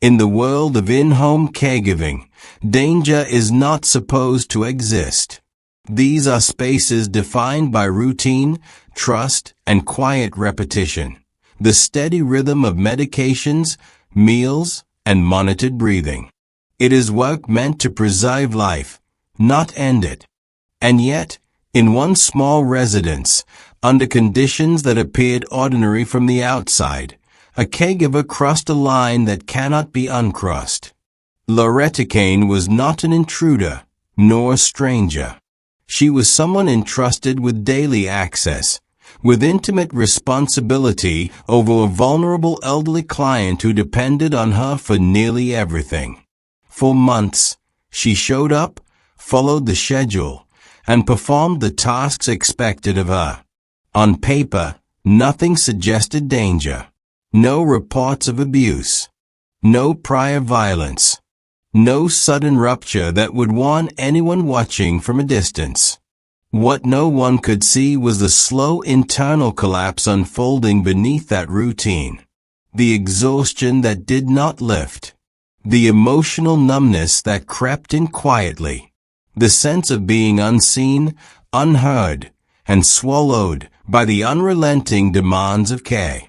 In the world of in-home caregiving, danger is not supposed to exist. These are spaces defined by routine, trust, and quiet repetition. The steady rhythm of medications, meals, and monitored breathing. It is work meant to preserve life, not end it. And yet, in one small residence, under conditions that appeared ordinary from the outside, a caregiver crossed a line that cannot be uncrossed. Loretta Kane was not an intruder, nor a stranger. She was someone entrusted with daily access, with intimate responsibility over a vulnerable elderly client who depended on her for nearly everything. For months, she showed up, followed the schedule, and performed the tasks expected of her. On paper, nothing suggested danger. No reports of abuse. No prior violence. No sudden rupture that would warn anyone watching from a distance. What no one could see was the slow internal collapse unfolding beneath that routine. The exhaustion that did not lift. The emotional numbness that crept in quietly. The sense of being unseen, unheard, and swallowed by the unrelenting demands of care.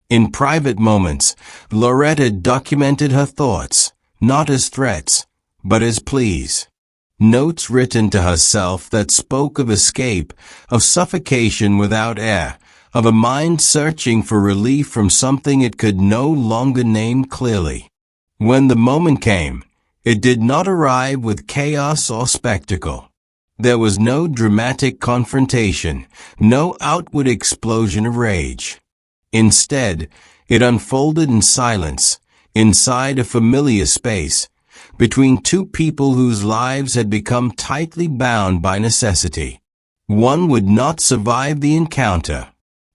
In private moments, Loretta documented her thoughts, not as threats, but as pleas. Notes written to herself that spoke of escape, of suffocation without air, of a mind searching for relief from something it could no longer name clearly. When the moment came, it did not arrive with chaos or spectacle. There was no dramatic confrontation, no outward explosion of rage. Instead, it unfolded in silence, inside a familiar space, between two people whose lives had become tightly bound by necessity. One would not survive the encounter.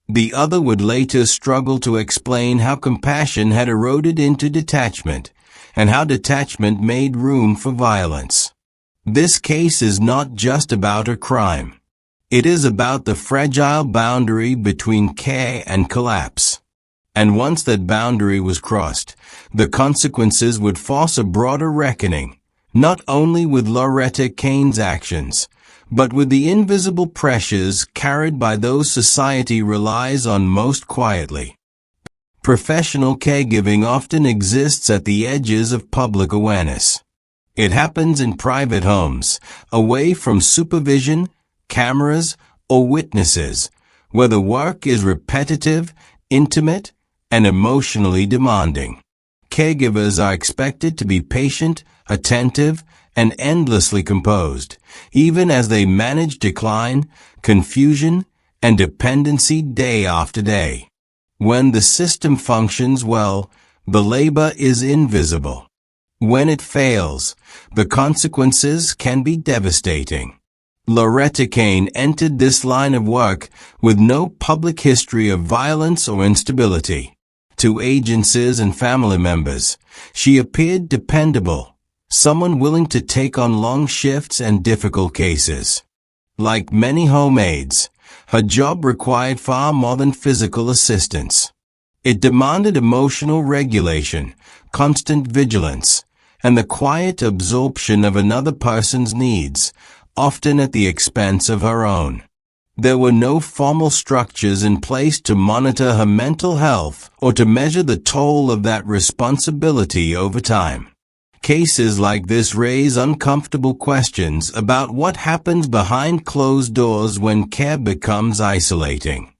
The other would later struggle to explain how compassion had eroded into detachment, and how detachment made room for violence. This case is not just about a crime. It is about the fragile boundary between care and collapse. And once that boundary was crossed, the consequences would force a broader reckoning, not only with Loretta Kane's actions, but with the invisible pressures carried by those society relies on most quietly. Professional caregiving often exists at the edges of public awareness. It happens in private homes, away from supervision, cameras, or witnesses, where the work is repetitive, intimate, and emotionally demanding. Caregivers are expected to be patient, attentive, and endlessly composed, even as they manage decline, confusion, and dependency day after day. When the system functions well, the labor is invisible. When it fails, the consequences can be devastating. Loretta Kane entered this line of work with no public history of violence or instability. To agencies and family members, she appeared dependable, someone willing to take on long shifts and difficult cases. Like many home aides, her job required far more than physical assistance. It demanded emotional regulation, constant vigilance, and the quiet absorption of another person's needs, often at the expense of her own. There were no formal structures in place to monitor her mental health or to measure the toll of that responsibility over time. Cases like this raise uncomfortable questions about what happens behind closed doors when care becomes isolating.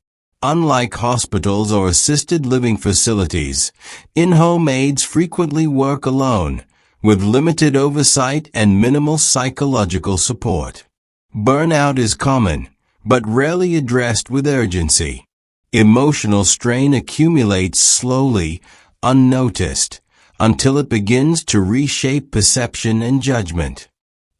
Unlike hospitals or assisted living facilities, in-home aides frequently work alone, with limited oversight and minimal psychological support. Burnout is common, but rarely addressed with urgency. Emotional strain accumulates slowly, unnoticed, until it begins to reshape perception and judgment.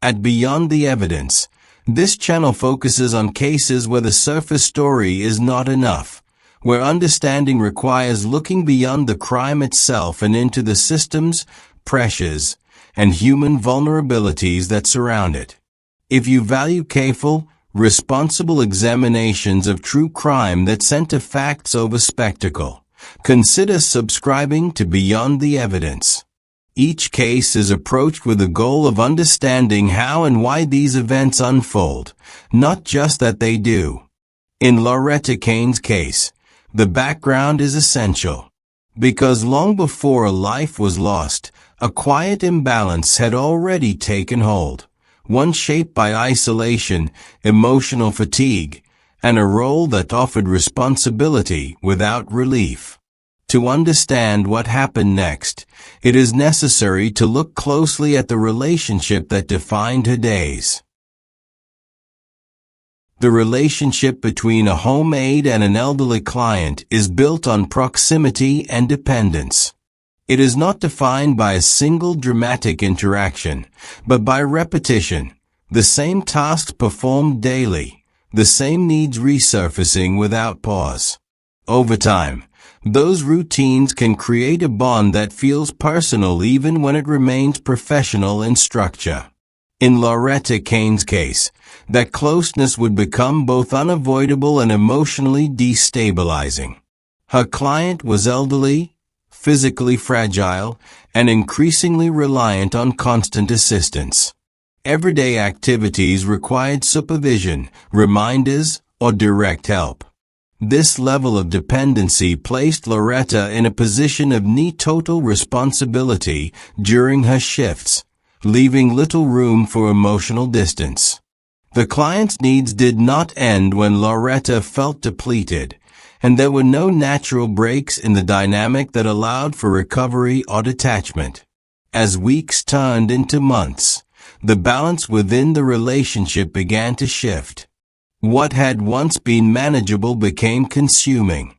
At Beyond the Evidence, this channel focuses on cases where the surface story is not enough, where understanding requires looking beyond the crime itself and into the systems, pressures, and human vulnerabilities that surround it. If you value careful, responsible examinations of true crime that center facts over spectacle, consider subscribing to Beyond the Evidence. Each case is approached with the goal of understanding how and why these events unfold, not just that they do. In Loretta Kane's case, the background is essential, because long before a life was lost, a quiet imbalance had already taken hold, one shaped by isolation, emotional fatigue, and a role that offered responsibility without relief. To understand what happened next, it is necessary to look closely at the relationship that defined her days. The relationship between a home aide and an elderly client is built on proximity and dependence. It is not defined by a single dramatic interaction, but by repetition, the same tasks performed daily, the same needs resurfacing without pause. Over time, those routines can create a bond that feels personal even when it remains professional in structure. In Loretta Kane's case, that closeness would become both unavoidable and emotionally destabilizing. Her client was elderly, physically fragile, and increasingly reliant on constant assistance. Everyday activities required supervision, reminders, or direct help. This level of dependency placed Loretta in a position of near total responsibility during her shifts, leaving little room for emotional distance. The client's needs did not end when Loretta felt depleted, and there were no natural breaks in the dynamic that allowed for recovery or detachment. As weeks turned into months, the balance within the relationship began to shift. What had once been manageable became consuming.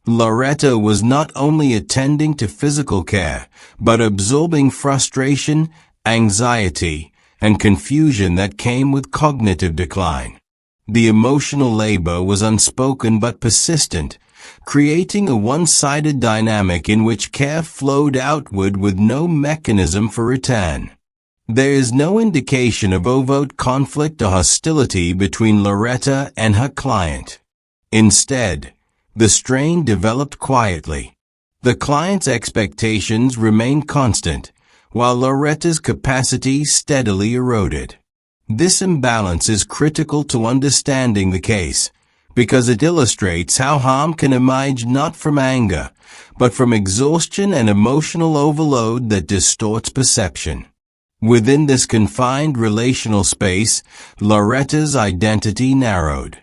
Loretta was not only attending to physical care, but absorbing frustration, anxiety, and confusion that came with cognitive decline. The emotional labor was unspoken but persistent, creating a one-sided dynamic in which care flowed outward with no mechanism for return. There is no indication of overt conflict or hostility between Loretta and her client. Instead, the strain developed quietly. The client's expectations remained constant, while Loretta's capacity steadily eroded. This imbalance is critical to understanding the case, because it illustrates how harm can emerge not from anger, but from exhaustion and emotional overload that distorts perception. Within this confined relational space, Loretta's identity narrowed.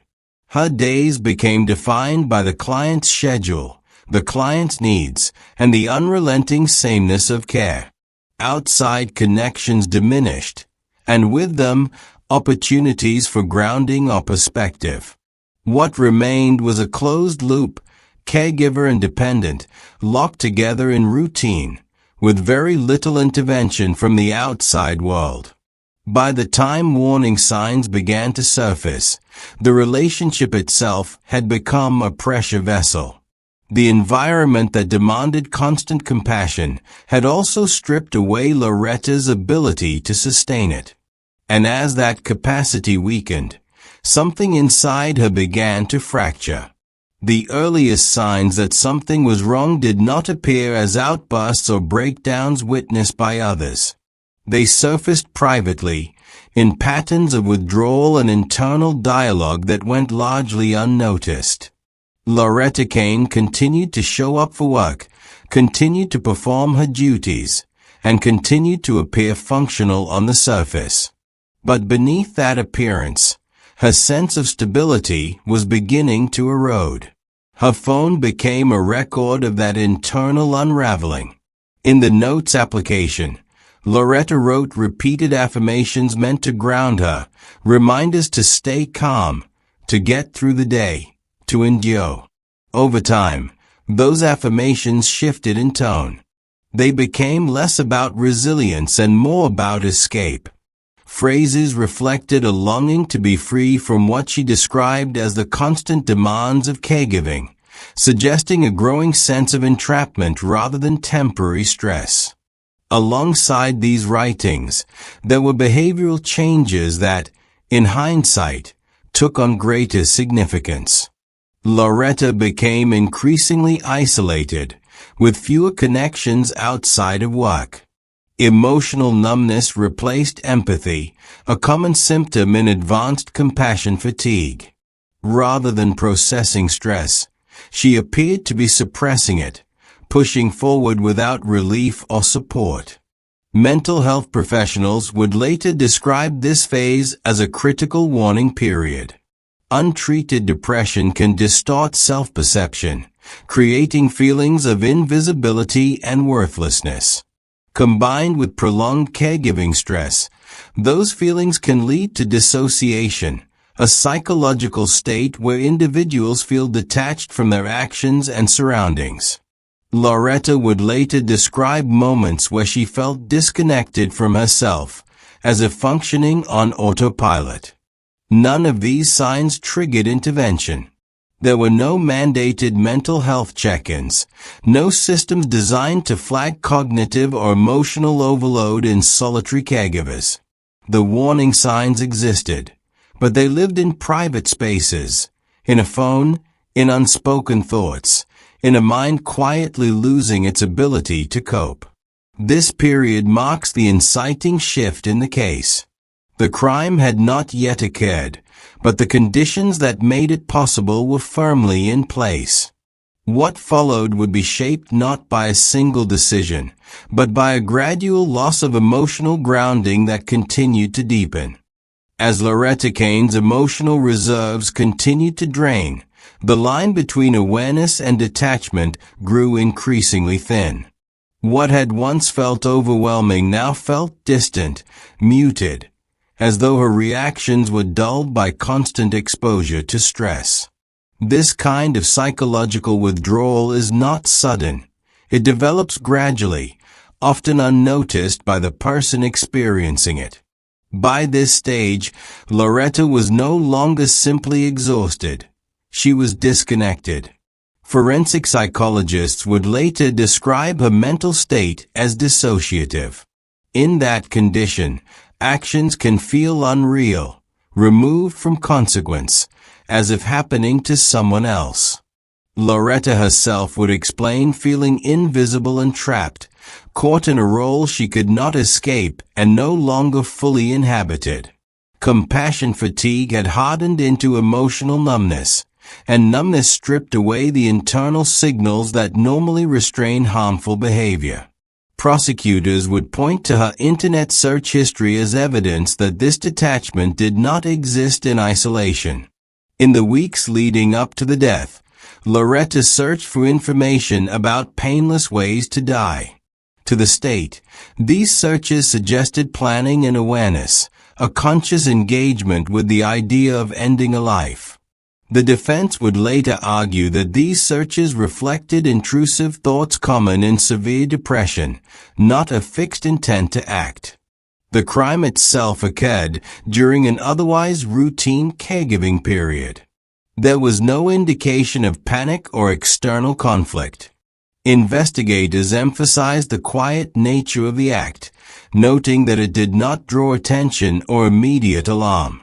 Her days became defined by the client's schedule, the client's needs, and the unrelenting sameness of care. Outside connections diminished, and with them, opportunities for grounding or perspective. What remained was a closed loop, caregiver and dependent, locked together in routine, with very little intervention from the outside world. By the time warning signs began to surface, the relationship itself had become a pressure vessel. The environment that demanded constant compassion had also stripped away Loretta's ability to sustain it. And as that capacity weakened, something inside her began to fracture. The earliest signs that something was wrong did not appear as outbursts or breakdowns witnessed by others. They surfaced privately, in patterns of withdrawal and internal dialogue that went largely unnoticed. Loretta Kane continued to show up for work, continued to perform her duties, and continued to appear functional on the surface. But beneath that appearance, her sense of stability was beginning to erode. Her phone became a record of that internal unraveling. In the notes application, Loretta wrote repeated affirmations meant to ground her, reminders to stay calm, to get through the day, to endure. Over time, those affirmations shifted in tone. They became less about resilience and more about escape. Phrases reflected a longing to be free from what she described as the constant demands of caregiving, suggesting a growing sense of entrapment rather than temporary stress. Alongside these writings, there were behavioral changes that, in hindsight, took on greater significance. Loretta became increasingly isolated, with fewer connections outside of work. Emotional numbness replaced empathy, a common symptom in advanced compassion fatigue. Rather than processing stress, she appeared to be suppressing it, pushing forward without relief or support. Mental health professionals would later describe this phase as a critical warning period. Untreated depression can distort self-perception, creating feelings of invisibility and worthlessness. Combined with prolonged caregiving stress, those feelings can lead to dissociation, a psychological state where individuals feel detached from their actions and surroundings. Loretta would later describe moments where she felt disconnected from herself, as if functioning on autopilot. None of these signs triggered intervention. There were no mandated mental health check-ins, no systems designed to flag cognitive or emotional overload in solitary caregivers. The warning signs existed, but they lived in private spaces, in a phone, in unspoken thoughts, in a mind quietly losing its ability to cope. This period marks the inciting shift in the case. The crime had not yet occurred, but the conditions that made it possible were firmly in place. What followed would be shaped not by a single decision, but by a gradual loss of emotional grounding that continued to deepen. As Loretta Kane's emotional reserves continued to drain, the line between awareness and detachment grew increasingly thin. What had once felt overwhelming now felt distant, muted, as though her reactions were dulled by constant exposure to stress. This kind of psychological withdrawal is not sudden. It develops gradually, often unnoticed by the person experiencing it. By this stage, Loretta was no longer simply exhausted. She was disconnected. Forensic psychologists would later describe her mental state as dissociative. In that condition, actions can feel unreal, removed from consequence, as if happening to someone else. Loretta herself would explain feeling invisible and trapped, caught in a role she could not escape and no longer fully inhabited. Compassion fatigue had hardened into emotional numbness, and numbness stripped away the internal signals that normally restrain harmful behavior. Prosecutors would point to her internet search history as evidence that this detachment did not exist in isolation. In the weeks leading up to the death, Loretta searched for information about painless ways to die. To the state, these searches suggested planning and awareness, a conscious engagement with the idea of ending a life. The defense would later argue that these searches reflected intrusive thoughts common in severe depression, not a fixed intent to act. The crime itself occurred during an otherwise routine caregiving period. There was no indication of panic or external conflict. Investigators emphasized the quiet nature of the act, noting that it did not draw attention or immediate alarm.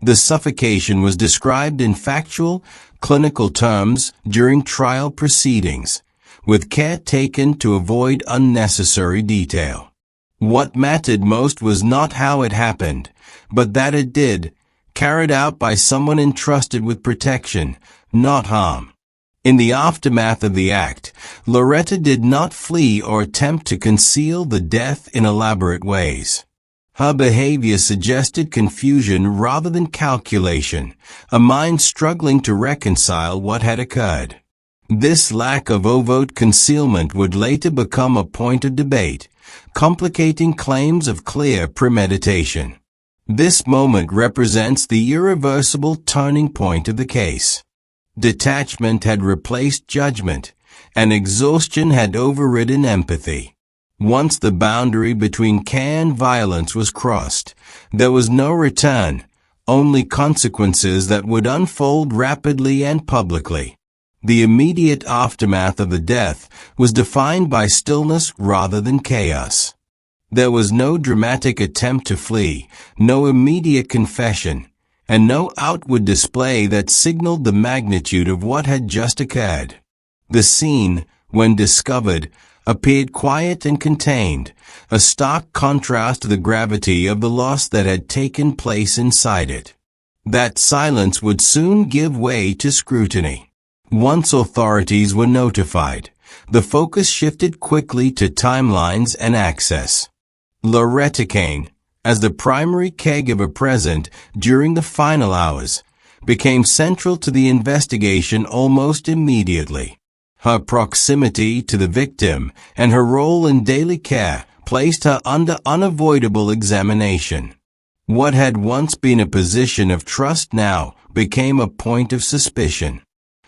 The suffocation was described in factual, clinical terms during trial proceedings, with care taken to avoid unnecessary detail. What mattered most was not how it happened, but that it did, carried out by someone entrusted with protection, not harm. In the aftermath of the act, Loretta did not flee or attempt to conceal the death in elaborate ways. Her behavior suggested confusion rather than calculation, a mind struggling to reconcile what had occurred. This lack of overt concealment would later become a point of debate, complicating claims of clear premeditation. This moment represents the irreversible turning point of the case. Detachment had replaced judgment, and exhaustion had overridden empathy. Once the boundary between care and violence was crossed, there was no return, only consequences that would unfold rapidly and publicly. The immediate aftermath of the death was defined by stillness rather than chaos. There was no dramatic attempt to flee, no immediate confession, and no outward display that signaled the magnitude of what had just occurred. The scene, when discovered, appeared quiet and contained, a stark contrast to the gravity of the loss that had taken place inside it. That silence would soon give way to scrutiny. Once authorities were notified, the focus shifted quickly to timelines and access. Loretta Kane, as the primary caregiver present during the final hours, became central to the investigation almost immediately. Her proximity to the victim and her role in daily care placed her under unavoidable examination. What had once been a position of trust now became a point of suspicion.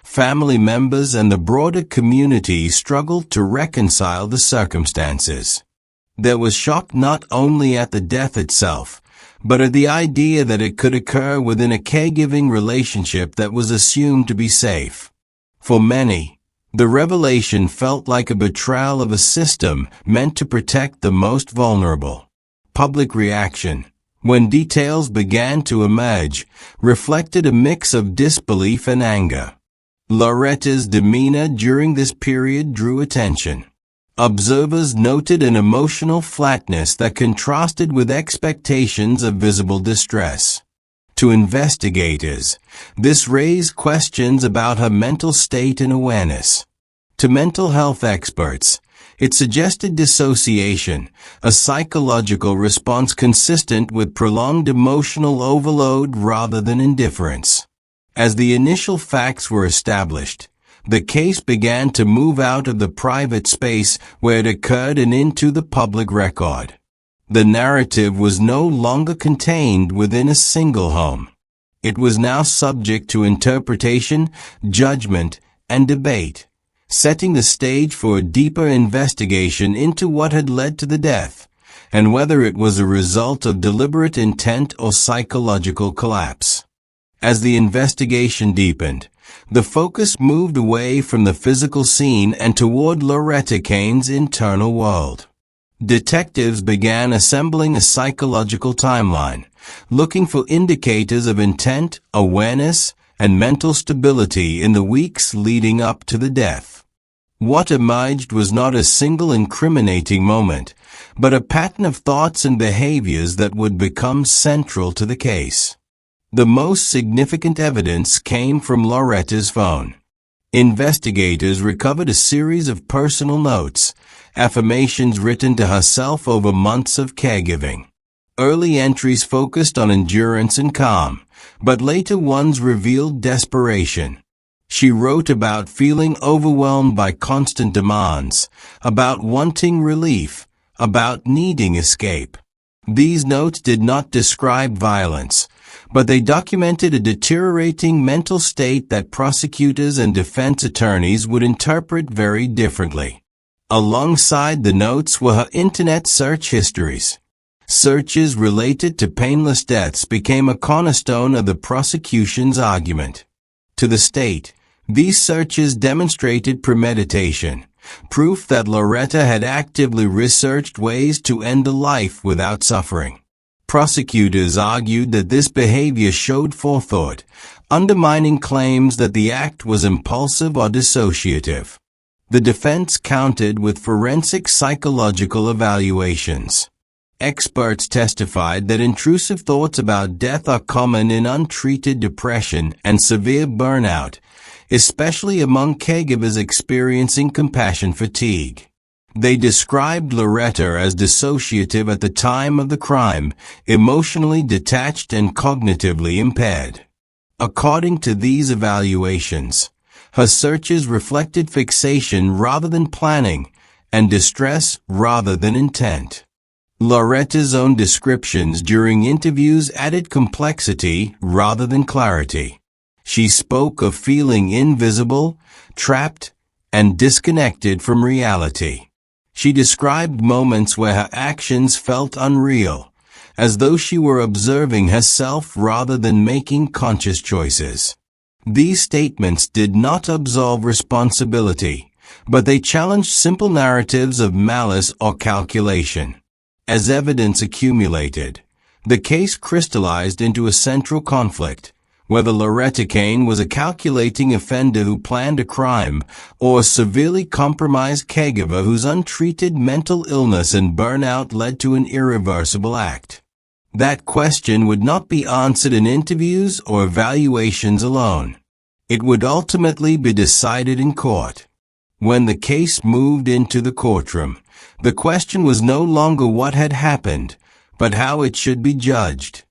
Family members and the broader community struggled to reconcile the circumstances. There was shock not only at the death itself, but at the idea that it could occur within a caregiving relationship that was assumed to be safe. For many, the revelation felt like a betrayal of a system meant to protect the most vulnerable. Public reaction, when details began to emerge, reflected a mix of disbelief and anger. Loretta's demeanor during this period drew attention. Observers noted an emotional flatness that contrasted with expectations of visible distress. To investigators, this raised questions about her mental state and awareness. To mental health experts, it suggested dissociation, a psychological response consistent with prolonged emotional overload rather than indifference. As the initial facts were established, the case began to move out of the private space where it occurred and into the public record. The narrative was no longer contained within a single home. It was now subject to interpretation, judgment, and debate, setting the stage for a deeper investigation into what had led to the death, and whether it was a result of deliberate intent or psychological collapse. As the investigation deepened, the focus moved away from the physical scene and toward Loretta Kane's internal world. Detectives began assembling a psychological timeline, looking for indicators of intent, awareness, and mental stability in the weeks leading up to the death. What emerged was not a single incriminating moment, but a pattern of thoughts and behaviors that would become central to the case. The most significant evidence came from Loretta's phone. Investigators recovered a series of personal notes, affirmations written to herself over months of caregiving. Early entries focused on endurance and calm, but later ones revealed desperation. She wrote about feeling overwhelmed by constant demands, about wanting relief, about needing escape. These notes did not describe violence, but they documented a deteriorating mental state that prosecutors and defense attorneys would interpret very differently. Alongside the notes were her internet search histories. Searches related to painless deaths became a cornerstone of the prosecution's argument. To the state, these searches demonstrated premeditation, proof that Loretta had actively researched ways to end a life without suffering. Prosecutors argued that this behavior showed forethought, undermining claims that the act was impulsive or dissociative. The defense countered with forensic psychological evaluations. Experts testified that intrusive thoughts about death are common in untreated depression and severe burnout, especially among caregivers experiencing compassion fatigue. They described Loretta as dissociative at the time of the crime, emotionally detached and cognitively impaired. According to these evaluations, her searches reflected fixation rather than planning, and distress rather than intent. Loretta's own descriptions during interviews added complexity rather than clarity. She spoke of feeling invisible, trapped, and disconnected from reality. She described moments where her actions felt unreal, as though she were observing herself rather than making conscious choices. These statements did not absolve responsibility, but they challenged simple narratives of malice or calculation. As evidence accumulated, the case crystallized into a central conflict. whether Loretta Kane was a calculating offender who planned a crime or a severely compromised caregiver whose untreated mental illness and burnout led to an irreversible act. That question would not be answered in interviews or evaluations alone. It would ultimately be decided in court. When the case moved into the courtroom, the question was no longer what had happened, but how it should be judged.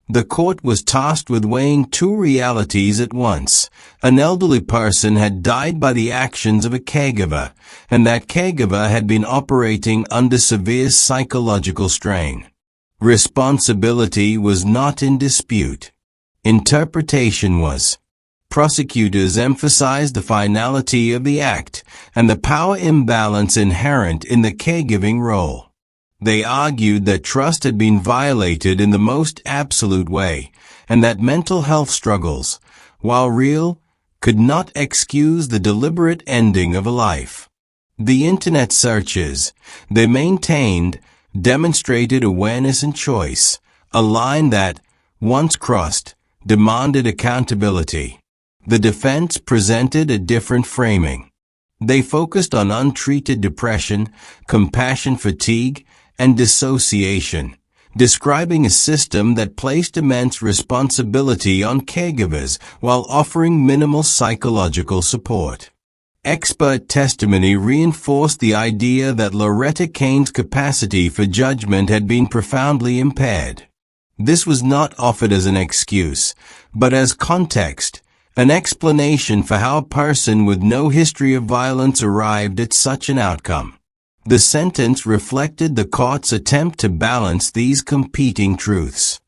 The court was tasked with weighing two realities at once. An elderly person had died by the actions of a caregiver, and that caregiver had been operating under severe psychological strain. Responsibility was not in dispute. Interpretation was. Prosecutors emphasized the finality of the act and the power imbalance inherent in the caregiving role. They argued that trust had been violated in the most absolute way, and that mental health struggles, while real, could not excuse the deliberate ending of a life. The internet searches, they maintained, demonstrated awareness and choice, a line that, once crossed, demanded accountability. The defense presented a different framing. They focused on untreated depression, compassion fatigue, and dissociation, describing a system that placed immense responsibility on caregivers while offering minimal psychological support. Expert testimony reinforced the idea that Loretta Kane's capacity for judgment had been profoundly impaired. This was not offered as an excuse, but as context, an explanation for how a person with no history of violence arrived at such an outcome. The sentence reflected the court's attempt to balance these competing truths.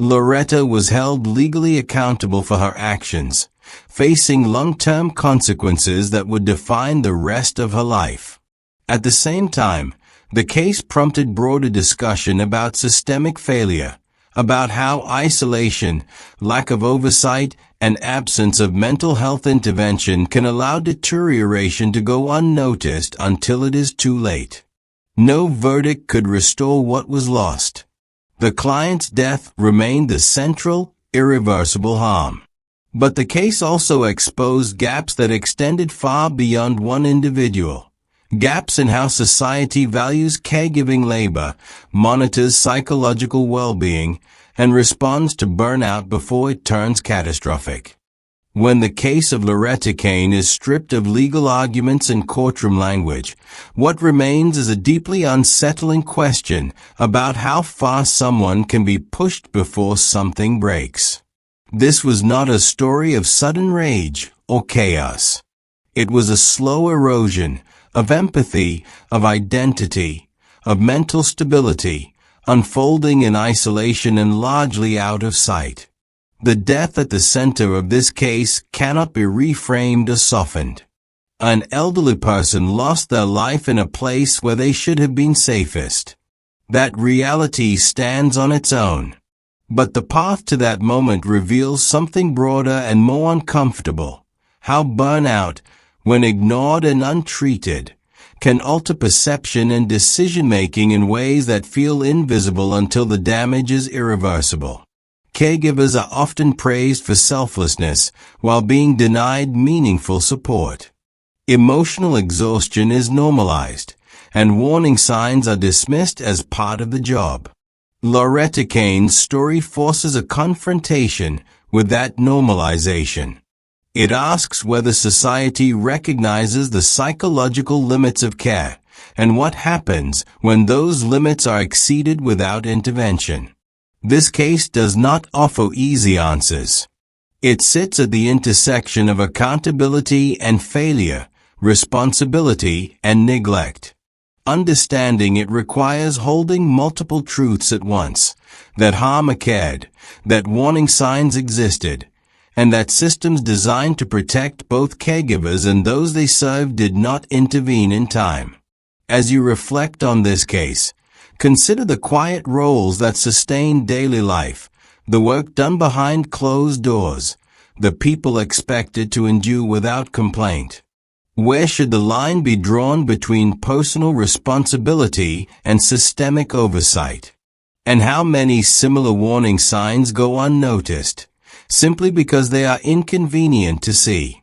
Loretta was held legally accountable for her actions, facing long-term consequences that would define the rest of her life. At the same time, the case prompted broader discussion about systemic failure, about how isolation, lack of oversight, and absence of mental health intervention can allow deterioration to go unnoticed until it is too late. No verdict could restore what was lost. The client's death remained the central, irreversible harm. But the case also exposed gaps that extended far beyond one individual. Gaps in how society values caregiving labor, monitors psychological well-being, and responds to burnout before it turns catastrophic. When the case of Loretta Kane is stripped of legal arguments and courtroom language, what remains is a deeply unsettling question about how far someone can be pushed before something breaks. This was not a story of sudden rage or chaos. It was a slow erosion of empathy, of identity, of mental stability, unfolding in isolation and largely out of sight. The death at the center of this case cannot be reframed or softened. An elderly person lost their life in a place where they should have been safest. That reality stands on its own. But the path to that moment reveals something broader and more uncomfortable. How burnout, when ignored and untreated, can alter perception and decision-making in ways that feel invisible until the damage is irreversible. Caregivers are often praised for selflessness while being denied meaningful support. Emotional exhaustion is normalized, and warning signs are dismissed as part of the job. Loretta Kane's story forces a confrontation with that normalization. It asks whether society recognizes the psychological limits of care, and what happens when those limits are exceeded without intervention. This case does not offer easy answers. It sits at the intersection of accountability and failure, responsibility and neglect. Understanding it requires holding multiple truths at once, that harm occurred, that warning signs existed, and that systems designed to protect both caregivers and those they serve did not intervene in time. As you reflect on this case, consider the quiet roles that sustain daily life, the work done behind closed doors, the people expected to endure without complaint. Where should the line be drawn between personal responsibility and systemic oversight? And how many similar warning signs go unnoticed, simply because they are inconvenient to see.